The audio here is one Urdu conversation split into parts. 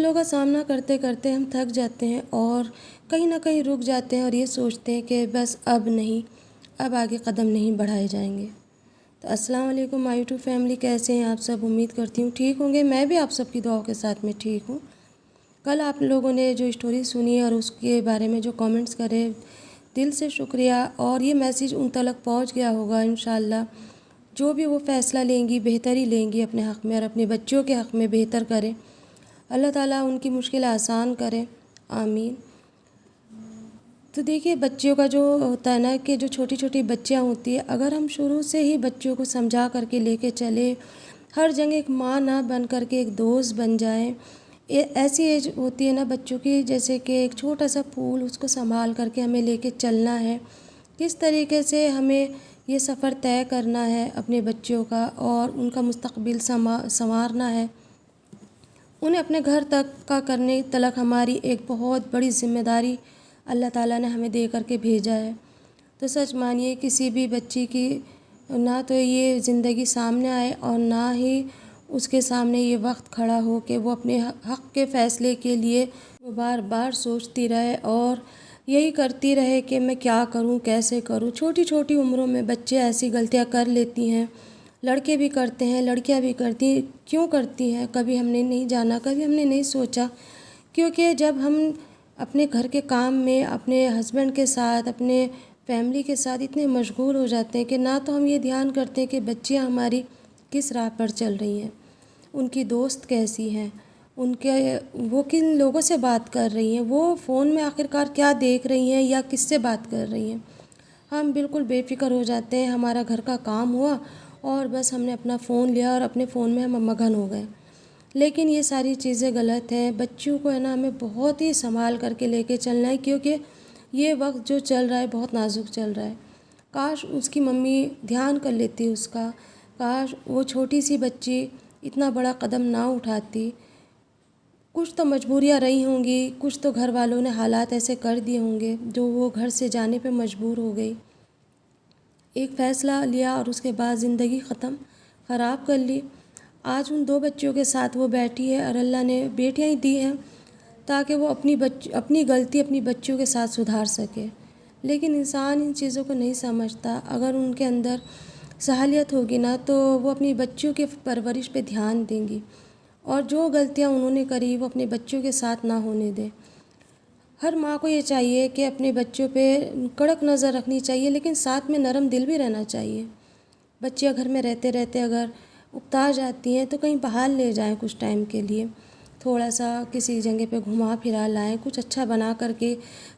مشکلوں کا سامنا کرتے کرتے ہم تھک جاتے ہیں اور کہیں نہ کہیں رک جاتے ہیں اور یہ سوچتے ہیں کہ بس اب نہیں، اب آگے قدم نہیں بڑھائے جائیں گے۔ تو السلام علیکم مائی ٹو فیملی، کیسے ہیں آپ سب؟ امید کرتی ہوں ٹھیک ہوں گے۔ میں بھی آپ سب کی دعاؤں کے ساتھ میں ٹھیک ہوں۔ کل آپ لوگوں نے جو اسٹوری سنی اور اس کے بارے میں جو کامنٹس کرے، دل سے شکریہ، اور یہ میسیج ان تک پہنچ گیا ہوگا انشاءاللہ۔ جو بھی وہ فیصلہ لیں گی بہتر ہی لیں گی اپنے حق میں اور اپنے بچوں کے حق میں بہتر کرے۔ اللہ تعالیٰ ان کی مشکل آسان کرے، آمین۔ تو دیکھیے، بچوں کا جو ہوتا ہے نا کہ جو چھوٹی چھوٹی بچیاں ہوتی ہیں، اگر ہم شروع سے ہی بچوں کو سمجھا کر کے لے کے چلے، ہر جگہ ایک ماں نہ بن کر کے ایک دوست بن جائیں۔ ایسی ایج ہوتی ہے نا بچوں کی، جیسے کہ ایک چھوٹا سا پھول، اس کو سنبھال کر کے ہمیں لے کے چلنا ہے۔ کس طریقے سے ہمیں یہ سفر طے کرنا ہے اپنے بچوں کا اور ان کا مستقبل سنوارنا ہے، انہیں اپنے گھر تک کا کرنے تلک ہماری ایک بہت بڑی ذمہ داری اللہ تعالیٰ نے ہمیں دے کر کے بھیجا ہے۔ تو سچ مانیے، کسی بھی بچی کی نہ تو یہ زندگی سامنے آئے اور نہ ہی اس کے سامنے یہ وقت کھڑا ہو کہ وہ اپنے حق کے فیصلے کے لیے بار بار سوچتی رہے اور یہی کرتی رہے کہ میں کیا کروں، کیسے کروں۔ چھوٹی چھوٹی عمروں میں بچے ایسی غلطیاں کر لیتی ہیں، لڑکے بھی کرتے ہیں، لڑکیاں بھی کرتی ہیں۔ کیوں کرتی ہیں؟ کبھی ہم نے نہیں جانا، کبھی ہم نے نہیں سوچا، کیونکہ جب ہم اپنے گھر کے کام میں اپنے ہسبینڈ کے ساتھ، اپنے فیملی کے ساتھ اتنے مشغول ہو جاتے ہیں کہ نہ تو ہم یہ دھیان کرتے ہیں کہ بچیاں ہماری کس راہ پر چل رہی ہیں، ان کی دوست کیسی ہیں، وہ کن لوگوں سے بات کر رہی ہیں، وہ فون میں آخرکار کیا دیکھ رہی ہیں یا کس سے بات کر رہی ہیں۔ ہم بالکل بے فکر ہو جاتے ہیں، ہمارا گھر کا کام ہوا اور بس ہم نے اپنا فون لیا اور اپنے فون میں ہم مگن ہو گئے۔ لیکن یہ ساری چیزیں غلط ہیں۔ بچوں کو ہے نا ہمیں بہت ہی سنبھال کر کے لے کے چلنا ہے، کیونکہ یہ وقت جو چل رہا ہے بہت نازک چل رہا ہے۔ کاش اس کی ممی دھیان کر لیتی اس کا، کاش وہ چھوٹی سی بچی اتنا بڑا قدم نہ اٹھاتی۔ کچھ تو مجبوریاں رہی ہوں گی، کچھ تو گھر والوں نے حالات ایسے کر دیے ہوں گے جو وہ گھر سے جانے پہ مجبور ہو گئی۔ ایک فیصلہ لیا اور اس کے بعد زندگی خراب کر لی۔ آج ان 2 بچوں کے ساتھ وہ بیٹھی ہے اور اللہ نے بیٹیاں ہی دی ہیں تاکہ وہ اپنی غلطی اپنی بچوں کے ساتھ سدھار سکے۔ لیکن انسان ان چیزوں کو نہیں سمجھتا۔ اگر ان کے اندر صلاحیت ہوگی نا تو وہ اپنی بچوں کے پرورش پہ دھیان دیں گی، اور جو غلطیاں انہوں نے کری وہ اپنے بچوں کے ساتھ نہ ہونے دیں۔ ہر ماں کو یہ چاہیے کہ اپنے بچوں پہ کڑک نظر رکھنی چاہیے، لیکن ساتھ میں نرم دل بھی رہنا چاہیے۔ بچیاں گھر میں رہتے رہتے اگر اکتا جاتی ہیں تو کہیں باہر لے جائیں، کچھ ٹائم کے لیے تھوڑا سا کسی جگہ پہ گھما پھرا لائیں، کچھ اچھا بنا کر کے۔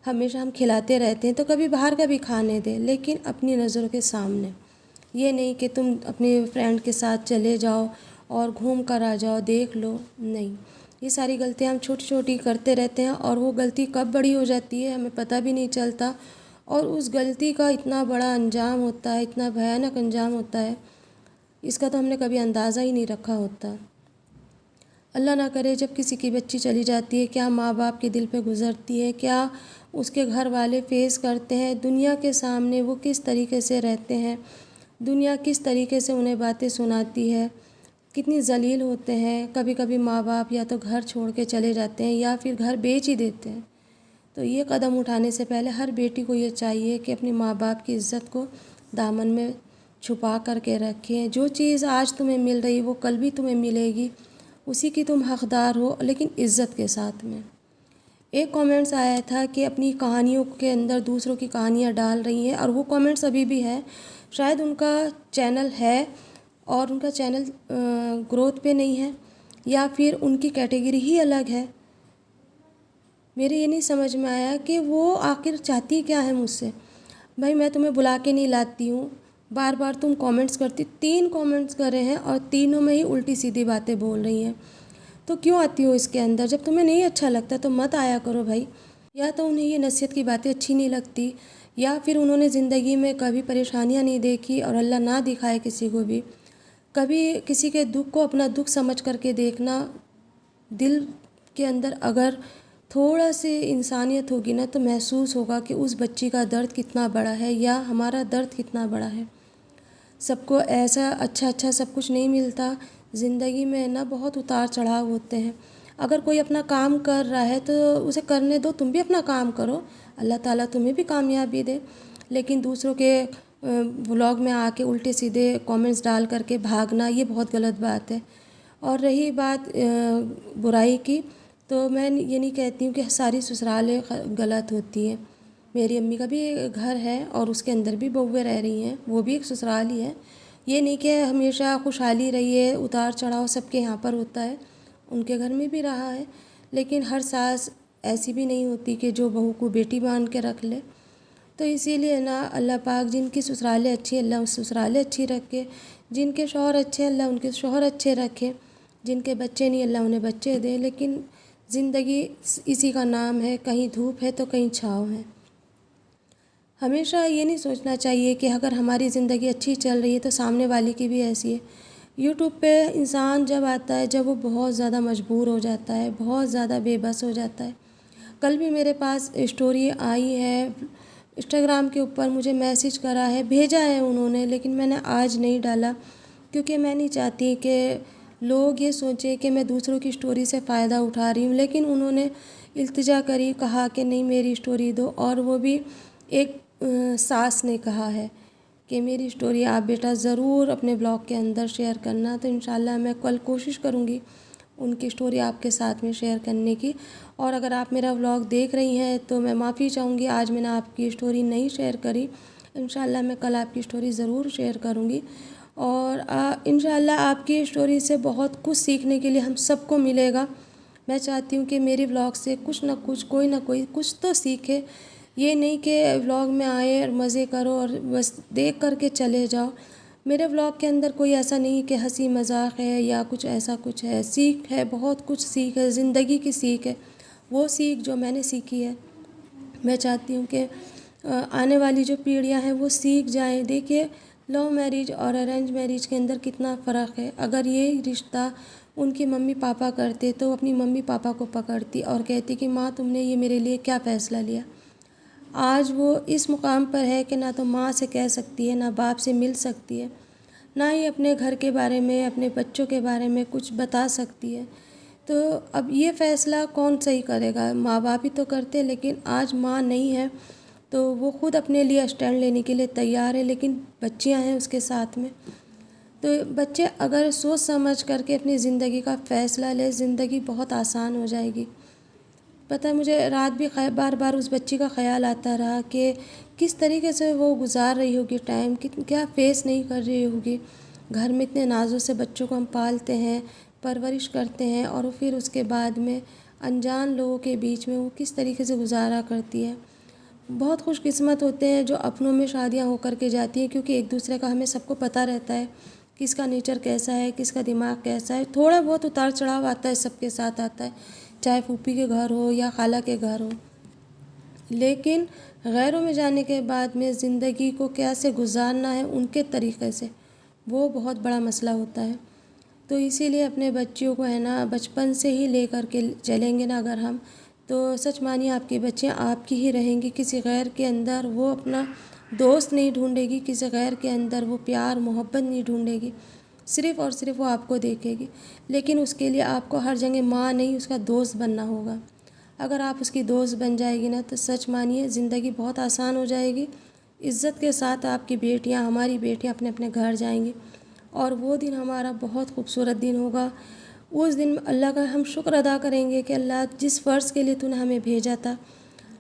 ہمیشہ ہم کھلاتے رہتے ہیں تو کبھی باہر کا بھی کھانے دیں، لیکن اپنی نظروں کے سامنے۔ یہ نہیں کہ تم اپنے فرینڈ کے ساتھ چلے جاؤ اور گھوم کر آ جاؤ، دیکھ لو، نہیں۔ یہ ساری غلطیاں ہم چھوٹی چھوٹی کرتے رہتے ہیں اور وہ غلطی کب بڑی ہو جاتی ہے ہمیں پتہ بھی نہیں چلتا، اور اس غلطی کا اتنا بڑا انجام ہوتا ہے، اتنا بھیانک انجام ہوتا ہے، اس کا تو ہم نے کبھی اندازہ ہی نہیں رکھا ہوتا۔ اللہ نہ کرے جب کسی کی بچی چلی جاتی ہے، کیا ماں باپ کے دل پہ گزرتی ہے، کیا اس کے گھر والے فیس کرتے ہیں، دنیا کے سامنے وہ کس طریقے سے رہتے ہیں، دنیا کس طریقے سے انہیں باتیں سناتی ہے، کتنی ذلیل ہوتے ہیں۔ کبھی کبھی ماں باپ یا تو گھر چھوڑ کے چلے جاتے ہیں یا پھر گھر بیچ ہی دیتے ہیں۔ تو یہ قدم اٹھانے سے پہلے ہر بیٹی کو یہ چاہیے کہ اپنے ماں باپ کی عزت کو دامن میں چھپا کر کے رکھیں۔ جو چیز آج تمہیں مل رہی وہ کل بھی تمہیں ملے گی، اسی کی تم حقدار ہو، لیکن عزت کے ساتھ میں۔ ایک کامنٹس آیا تھا کہ اپنی کہانیوں کے اندر دوسروں کی کہانیاں ڈال رہی ہیں، اور وہ کامنٹس ابھی بھی ہے۔ شاید ان کا چینل ہے اور ان کا چینل گروتھ پہ نہیں ہے، یا پھر ان کی کیٹیگری ہی الگ ہے۔ میرے یہ نہیں سمجھ میں آیا کہ وہ آخر چاہتی کیا ہے مجھ سے۔ بھائی میں تمہیں بلا کے نہیں لاتی ہوں، بار بار تم کامنٹس کرتی، 3 کامنٹس کرے ہیں اور تینوں میں ہی الٹی سیدھی باتیں بول رہی ہیں، تو کیوں آتی ہو اس کے اندر؟ جب تمہیں نہیں اچھا لگتا تو مت آیا کرو بھائی۔ یا تو انہیں یہ نصیحت کی باتیں اچھی نہیں لگتی، یا پھر انہوں نے زندگی میں کبھی پریشانیاں نہیں دیکھی، اور اللہ نہ دکھائے کسی کو بھی، کبھی کسی کے دکھ کو اپنا دکھ سمجھ کر کے دیکھنا۔ دل کے اندر اگر تھوڑا سی انسانیت ہوگی نا تو محسوس ہوگا کہ اس بچی کا درد کتنا بڑا ہے یا ہمارا درد کتنا بڑا ہے۔ سب کو ایسا اچھا سب کچھ نہیں ملتا، زندگی میں نا بہت اتار چڑھاؤ ہوتے ہیں۔ اگر کوئی اپنا کام کر رہا ہے تو اسے کرنے دو، تم بھی اپنا کام کرو، اللہ تعالیٰ تمہیں بھی کامیابی دے۔ لیکن دوسروں کے بلاگ میں آ کے الٹے سیدھے کامنٹس ڈال کر کے بھاگنا، یہ بہت غلط بات ہے۔ اور رہی بات برائی کی، تو میں یہ نہیں کہتی ہوں کہ ساری سسرالیں غلط ہوتی ہیں۔ میری امی کا بھی گھر ہے اور اس کے اندر بھی بہویں رہ رہی ہیں، وہ بھی ایک سسرال ہی ہے۔ یہ نہیں کہ ہمیشہ خوشحالی رہی ہے، اتار چڑھاؤ سب کے یہاں پر ہوتا ہے، ان کے گھر میں بھی رہا ہے۔ لیکن ہر ساس ایسی بھی نہیں ہوتی کہ جو بہو کو بیٹی مان کے رکھ لے۔ تو اسی لیے نا اللہ پاک جن کی سسرالیں اچھی ہیں، اللہ اس سسرالیں اچھی رکھے، جن کے شوہر اچھے ہیں اللہ ان کے شوہر اچھے رکھے، جن کے بچے نہیں اللہ انہیں بچے دے۔ لیکن زندگی اسی کا نام ہے، کہیں دھوپ ہے تو کہیں چھاؤں ہے۔ ہمیشہ یہ نہیں سوچنا چاہیے کہ اگر ہماری زندگی اچھی چل رہی ہے تو سامنے والی کی بھی ایسی ہے۔ یوٹیوب پہ انسان جب آتا ہے جب وہ بہت زیادہ مجبور ہو جاتا ہے، بہت زیادہ بے بس ہو جاتا ہے۔ کل بھی میرے پاس اسٹوری آئی ہے، انسٹاگرام کے اوپر مجھے میسیج کرا ہے، بھیجا ہے انہوں نے، لیکن میں نے آج نہیں ڈالا کیونکہ میں نہیں چاہتی کہ لوگ یہ سوچیں کہ میں دوسروں کی اسٹوری سے فائدہ اٹھا رہی ہوں۔ لیکن انہوں نے التجا کری، کہا کہ نہیں میری اسٹوری دو، اور وہ بھی ایک ساس نے کہا ہے کہ میری اسٹوری آپ بیٹا ضرور اپنے بلاگ کے اندر شیئر کرنا۔ تو انشاءاللہ میں کل کوشش کروں گی ان کی اسٹوری آپ کے ساتھ میں شیئر کرنے کی۔ اور اگر آپ میرا بلاگ دیکھ رہی ہیں تو میں معافی چاہوں گی، آج میں نے آپ کی اسٹوری نہیں شیئر کری، انشاءاللہ میں کل آپ کی اسٹوری ضرور شیئر کروں گی۔ اور انشاءاللہ آپ کی اسٹوری سے بہت کچھ سیکھنے کے لیے ہم سب کو ملے گا۔ میں چاہتی ہوں کہ میری بلاگ سے کچھ نہ کچھ، کوئی نہ کوئی کچھ تو سیکھے۔ یہ نہیں کہ بلاگ میں آئے اور مزے کرو اور بس دیکھ کر کے چلے جاؤ۔ میرے بلاگ کے اندر کوئی ایسا نہیں کہ ہنسی مذاق ہے یا کچھ ایسا کچھ ہے، سیکھ ہے، بہت کچھ سیکھ ہے، زندگی کی سیکھ ہے، وہ سیکھ جو میں نے سیکھی ہے۔ میں چاہتی ہوں کہ آنے والی جو پیڑھیاں ہیں وہ سیکھ جائیں۔ دیکھیے لو میرج اور ارینج میرج کے اندر کتنا فرق ہے۔ اگر یہ رشتہ ان کی ممی پاپا کرتے تو وہ اپنی ممی پاپا کو پکڑتی اور کہتی کہ ماں تم نے یہ میرے لیے کیا فیصلہ لیا۔ آج وہ اس مقام پر ہے کہ نہ تو ماں سے کہہ سکتی ہے، نہ باپ سے مل سکتی ہے، نہ ہی اپنے گھر کے بارے میں، اپنے بچوں کے بارے میں کچھ بتا سکتی ہے۔ تو اب یہ فیصلہ کون صحیح کرے گا؟ ماں باپ ہی تو کرتے، لیکن آج ماں نہیں ہے تو وہ خود اپنے لیے اسٹینڈ لینے کے لیے تیار ہے، لیکن بچیاں ہیں اس کے ساتھ میں۔ تو بچے اگر سوچ سمجھ کر کے اپنی زندگی کا فیصلہ لے، زندگی بہت آسان ہو جائے گی۔ پتہ ہے مجھے رات بھی بار بار اس بچی کا خیال آتا رہا کہ کس طریقے سے وہ گزار رہی ہوگی ٹائم، کیا فیس نہیں کر رہی ہوگی۔ گھر میں اتنے نازوں سے بچوں کو ہم پالتے ہیں، پرورش کرتے ہیں، اور پھر اس کے بعد میں انجان لوگوں کے بیچ میں وہ کس طریقے سے گزارا کرتی ہے۔ بہت خوش قسمت ہوتے ہیں جو اپنوں میں شادیاں ہو کر کے جاتی ہیں، کیونکہ ایک دوسرے کا ہمیں سب کو پتہ رہتا ہے، کس کا نیچر کیسا ہے، کس کا دماغ کیسا ہے۔ تھوڑا بہت اتار چڑھاؤ آتا ہے، سب کے ساتھ آتا ہے، چاہے پھوپھی کے گھر ہو یا خالہ کے گھر ہو۔ لیکن غیروں میں جانے کے بعد میں زندگی کو کیسے گزارنا ہے ان کے طریقے سے، وہ بہت بڑا مسئلہ ہوتا ہے۔ تو اسی لیے اپنے بچیوں کو ہے نا بچپن سے ہی لے کر کے چلیں گے نا اگر ہم، تو سچ مانیے آپ کی بچیاں آپ کی ہی رہیں گی، کسی غیر کے اندر وہ اپنا دوست نہیں ڈھونڈے گی، کسی غیر کے اندر وہ پیار محبت نہیں ڈھونڈے گی، صرف اور صرف وہ آپ کو دیکھے گی۔ لیکن اس کے لیے آپ کو ہر جگہ ماں نہیں، اس کا دوست بننا ہوگا۔ اگر آپ اس کی دوست بن جائے گی نا تو سچ مانیے زندگی بہت آسان ہو جائے گی۔ عزت کے ساتھ آپ کی بیٹیاں، ہماری بیٹیاں اپنے اپنے گھر جائیں گی، اور وہ دن ہمارا بہت خوبصورت دن ہوگا۔ اس دن اللہ کا ہم شکر ادا کریں گے کہ اللہ جس فرض کے لیے تو نے ہمیں بھیجا تھا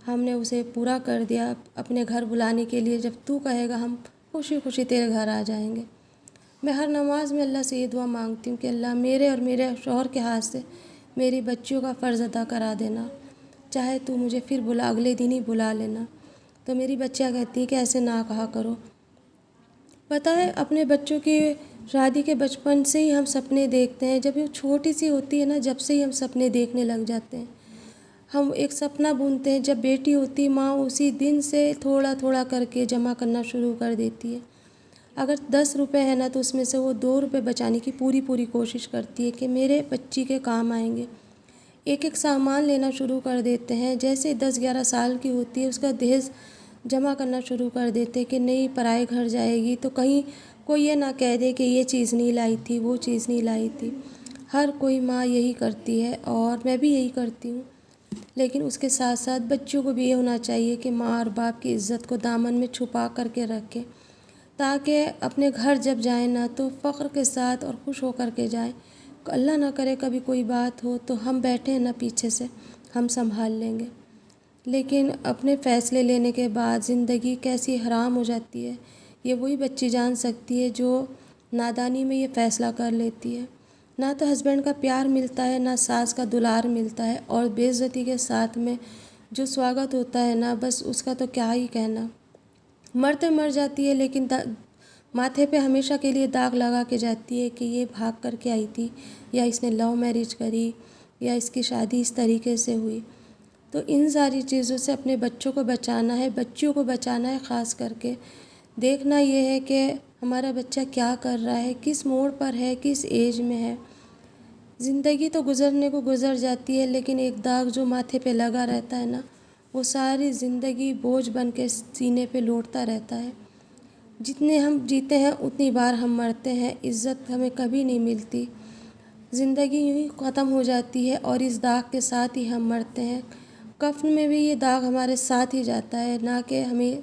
ہم نے اسے پورا کر دیا، اپنے گھر بلانے کے لیے جب تو کہے گا ہم خوشی خوشی تیرے گھر آ جائیں گے۔ میں ہر نماز میں اللہ سے یہ دعا مانگتی ہوں کہ اللہ میرے اور میرے شوہر کے ہاتھ سے میری بچیوں کا فرض ادا کرا دینا، چاہے تو مجھے پھر اگلے دن ہی بلا لینا۔ تو میری بچیاں کہتی ہیں کہ ایسے نہ کہا کرو۔ پتہ ہے اپنے بچوں کی شادی کے بچپن سے ہی ہم سپنے دیکھتے ہیں، جب یہ چھوٹی سی ہوتی ہے نا جب سے ہی ہم سپنے دیکھنے لگ جاتے ہیں۔ ہم ایک سپنا بنتے ہیں، جب بیٹی ہوتی ماں اسی دن سے تھوڑا تھوڑا کر کے جمع کرنا شروع کر دیتی ہے۔ اگر 10 روپے ہے نا تو اس میں سے وہ 2 روپے بچانے کی پوری کوشش کرتی ہے کہ میرے بچی کے کام آئیں گے۔ ایک ایک سامان لینا شروع کر دیتے ہیں، جیسے 10-11 سال کی ہوتی ہے اس کا دہیز جمع کرنا شروع کر دیتے کہ نہیں پرائے گھر جائے گی تو کہیں کوئی یہ نہ کہہ دے کہ یہ چیز نہیں لائی تھی، وہ چیز نہیں لائی تھی۔ ہر کوئی ماں یہی کرتی ہے اور میں بھی یہی کرتی ہوں، لیکن اس کے ساتھ ساتھ بچوں کو بھی یہ ہونا چاہیے کہ ماں اور باپ کی عزت کو دامن میں چھپا کر کے رکھیں، تاکہ اپنے گھر جب جائیں نا تو فخر کے ساتھ اور خوش ہو کر کے جائیں۔ اللہ نہ کرے کبھی کوئی بات ہو تو ہم بیٹھے ہیں نا پیچھے سے، ہم سنبھال لیں گے، لیکن اپنے فیصلے لینے کے بعد زندگی کیسی حرام ہو جاتی ہے یہ وہی بچی جان سکتی ہے جو نادانی میں یہ فیصلہ کر لیتی ہے۔ نہ تو ہسبینڈ کا پیار ملتا ہے، نہ ساس کا دلار ملتا ہے، اور بے عزتی کے ساتھ میں جو سواگت ہوتا ہے نا، بس اس کا تو کیا ہی کہنا۔ مرتے مر جاتی ہے لیکن ماتھے پہ ہمیشہ کے لیے داغ لگا کے جاتی ہے کہ یہ بھاگ کر کے آئی تھی، یا اس نے لو میرج کری، یا اس کی شادی اس طریقے سے ہوئی۔ تو ان ساری چیزوں سے اپنے بچوں کو بچانا ہے، بچیوں کو بچانا ہے، خاص کر کے دیکھنا یہ ہے کہ ہمارا بچہ کیا کر رہا ہے، کس موڑ پر ہے، کس ایج میں ہے۔ زندگی تو گزرنے کو گزر جاتی ہے، لیکن ایک داغ جو ماتھے پہ لگا رہتا ہے نا، وہ ساری زندگی بوجھ بن کے سینے پہ لوٹتا رہتا ہے۔ جتنے ہم جیتے ہیں اتنی بار ہم مرتے ہیں، عزت ہمیں کبھی نہیں ملتی، زندگی یوں ہی ختم ہو جاتی ہے اور اس داغ کے ساتھ ہی ہم مرتے ہیں۔ کفن میں بھی یہ داغ ہمارے ساتھ ہی جاتا ہے، نہ کہ ہمیں